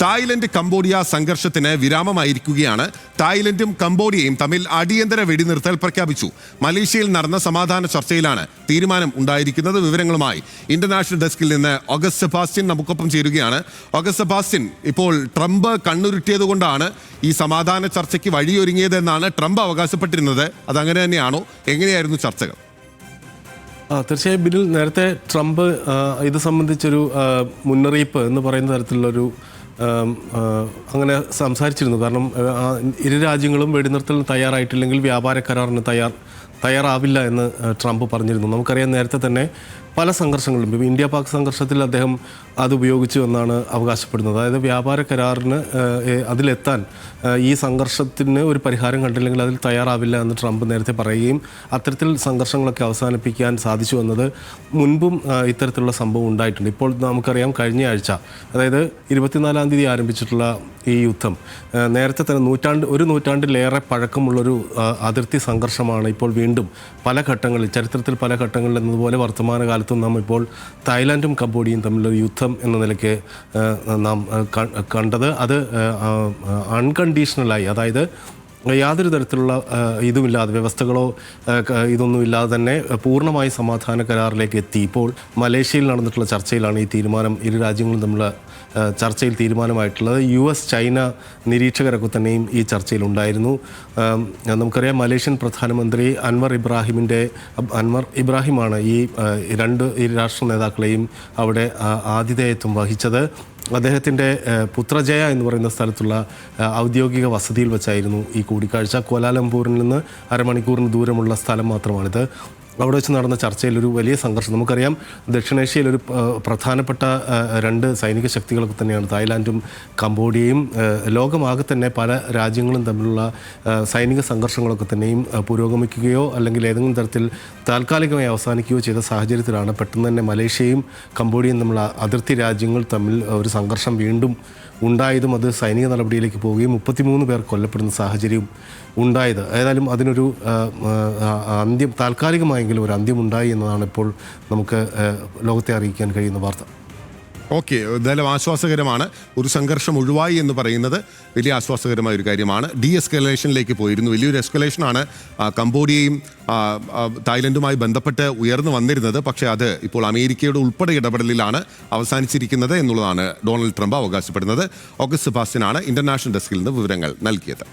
Thailand Cambodia സംഘർഷത്തിന് വിരാമമായിരിക്കുകയാണ്. തായ്ലൻഡും കംബോഡിയയും തമ്മിൽ അടിയന്തര വെടിനിർത്തൽ പ്രഖ്യാപിച്ചു. മലേഷ്യയിൽ നടന്ന സമാധാന ചർച്ചയിലാണ് തീരുമാനം ഉണ്ടായിരിക്കുന്നത്. വിവരങ്ങളുമായി ഇന്റർനാഷണൽ ഡെസ്കിൽ നിന്ന് ഓഗസ്റ്റ് സെബാസ്റ്റ്യൻ നമുക്കൊപ്പം ചേരുകയാണ്. ഓഗസ്റ്റ് സെബാസ്റ്റ്യൻ, ഇപ്പോൾ ട്രംപ് കണ്ണുരുട്ടിയതുകൊണ്ടാണ് ഈ സമാധാന ചർച്ചയ്ക്ക് വഴിയൊരുങ്ങിയതെന്നാണ് ട്രംപ് അവകാശപ്പെട്ടിരുന്നത്. അതങ്ങനെ തന്നെയാണോ? എങ്ങനെയായിരുന്നു ചർച്ചകൾ? തീർച്ചയായും ബിനിൽ, നേരത്തെ ട്രംപ് ഇത് സംബന്ധിച്ചൊരു മുന്നറിയിപ്പ് എന്ന് പറയുന്ന തരത്തിലുള്ളൊരു അങ്ങനെ സംസാരിച്ചിരുന്നു. കാരണം ഇരു രാജ്യങ്ങളും വെടിനിർത്തലിന് തയ്യാറായിട്ടില്ലെങ്കിൽ വ്യാപാര കരാറിന് തയ്യാറാവില്ല എന്ന് ട്രംപ് പറഞ്ഞിരുന്നു. നമുക്കറിയാം, നേരത്തെ തന്നെ പല സംഘർഷങ്ങളിലും ഇന്ത്യ പാക് സംഘർഷത്തിൽ അദ്ദേഹം അത് ഉപയോഗിച്ചു എന്നാണ് അവകാശപ്പെടുന്നത്. അതായത് വ്യാപാര കരാറിന് അതിലെത്താൻ ഈ സംഘർഷത്തിന് ഒരു പരിഹാരം കണ്ടില്ലെങ്കിൽ അതിൽ തയ്യാറാവില്ല എന്ന് ട്രംപ് നേരത്തെ പറയുകയും അത്തരത്തിൽ സംഘർഷങ്ങളൊക്കെ അവസാനിപ്പിക്കാൻ സാധിച്ചു എന്നത് മുൻപും ഇത്തരത്തിലുള്ള സംഭവം ഉണ്ടായിട്ടുണ്ട്. ഇപ്പോൾ നമുക്കറിയാം, കഴിഞ്ഞ ആഴ്ച, അതായത് 24-ാം തീയതി ആരംഭിച്ചിട്ടുള്ള ഈ യുദ്ധം നേരത്തെ തന്നെ ഒരു നൂറ്റാണ്ടിലേറെ പഴക്കമുള്ളൊരു അതിർത്തി സംഘർഷമാണ് ഇപ്പോൾ വീണ്ടും പല ഘട്ടങ്ങളിൽ, ചരിത്രത്തിൽ പല ഘട്ടങ്ങളിൽ എന്നതുപോലെ വർത്തമാനകാലത്തും നാം ഇപ്പോൾ തായ്ലാൻഡും കംബോഡിയയും തമ്മിലൊരു യുദ്ധം എന്ന നിലയ്ക്ക് നാം കണ്ടത്. അത് അൺകണ്ടീഷണലായി, അതായത് യാതൊരു തരത്തിലുള്ള ഇതുമില്ലാതെ, വ്യവസ്ഥകളോ ഇതൊന്നുമില്ലാതെ തന്നെ പൂർണ്ണമായി സമാധാന കരാറിലേക്ക് എത്തി. ഇപ്പോൾ മലേഷ്യയിൽ നടന്നിട്ടുള്ള ചർച്ചയിലാണ് ഈ തീരുമാനം, ഇരു രാജ്യങ്ങളും തമ്മിലുള്ള ചർച്ചയിൽ തീരുമാനമായിട്ടുള്ളത്. US ചൈന നിരീക്ഷകരൊക്കെ തന്നെയും ഈ ചർച്ചയിലുണ്ടായിരുന്നു. നമുക്കറിയാം, മലേഷ്യൻ പ്രധാനമന്ത്രി അൻവർ ഇബ്രാഹിമാണ് ഈ രാഷ്ട്ര നേതാക്കളെയും അവിടെ ആതിഥേയത്വം വഹിച്ചത്. അദ്ദേഹത്തിൻ്റെ പുത്രജയ എന്ന് പറയുന്ന സ്ഥലത്തുള്ള ഔദ്യോഗിക വസതിയിൽ വെച്ചായിരുന്നു ഈ കൂടിക്കാഴ്ച. കോലാലംപൂരിൽ നിന്ന് അരമണിക്കൂറിന് ദൂരമുള്ള സ്ഥലം മാത്രമാണിത്. അവിടെ വെച്ച് നടന്ന ചർച്ചയിൽ ഒരു വലിയ സംഘർഷം, നമുക്കറിയാം, ദക്ഷിണേഷ്യയിൽ ഒരു പ്രധാനപ്പെട്ട രണ്ട് സൈനിക ശക്തികളൊക്കെ തന്നെയാണ് തായ്ലാൻഡും കംബോഡിയയും. ലോകമാകെ തന്നെ പല രാജ്യങ്ങളും തമ്മിലുള്ള സൈനിക സംഘർഷങ്ങളൊക്കെ തന്നെയും പുരോഗമിക്കുകയോ അല്ലെങ്കിൽ ഏതെങ്കിലും തരത്തിൽ താൽക്കാലികമായി അവസാനിക്കുകയോ ചെയ്ത സാഹചര്യത്തിലാണ് പെട്ടെന്ന് തന്നെ മലേഷ്യയും കംബോഡിയയും തമ്മിലുള്ള അതിർത്തി രാജ്യങ്ങൾ തമ്മിൽ ഒരു സംഘർഷം വീണ്ടും ഉണ്ടായതും അത് സൈനിക നടപടിയിലേക്ക് പോവുകയും 33 പേർ കൊല്ലപ്പെടുന്ന സാഹചര്യം ഉണ്ടായത്. ഏതായാലും അതിനൊരു അന്ത്യം, താൽക്കാലികമായെങ്കിലും ഒരു അന്ത്യമുണ്ടായി എന്നതാണ് ഇപ്പോൾ നമുക്ക് ലോകത്തെ അറിയിക്കാൻ കഴിയുന്ന വാർത്ത. ഓക്കെ, എന്തായാലും ആശ്വാസകരമാണ്. ഒരു സംഘർഷം ഒഴിവായി എന്ന് പറയുന്നത് വലിയ ആശ്വാസകരമായ ഒരു കാര്യമാണ്. എസ്കലേഷനിലേക്ക് പോയിരുന്നു. വലിയൊരു എസ്കലേഷനാണ് കംബോഡിയയും തായ്ലൻഡുമായി ബന്ധപ്പെട്ട് ഉയർന്നു വന്നിരുന്നത്. പക്ഷേ അത് ഇപ്പോൾ അമേരിക്കയുടെ ഉൾപ്പെടെ ഇടപെടലിലാണ് അവസാനിച്ചിരിക്കുന്നത് എന്നുള്ളതാണ് ഡൊണാൾഡ് ട്രംപ് അവകാശപ്പെടുന്നത്. ഓഗസ്റ്റ് സെബാസ്റ്റ്യനാണ് ഇന്റർനാഷണൽ ഡെസ്കിൽ നിന്ന് വിവരങ്ങൾ നൽകിയത്.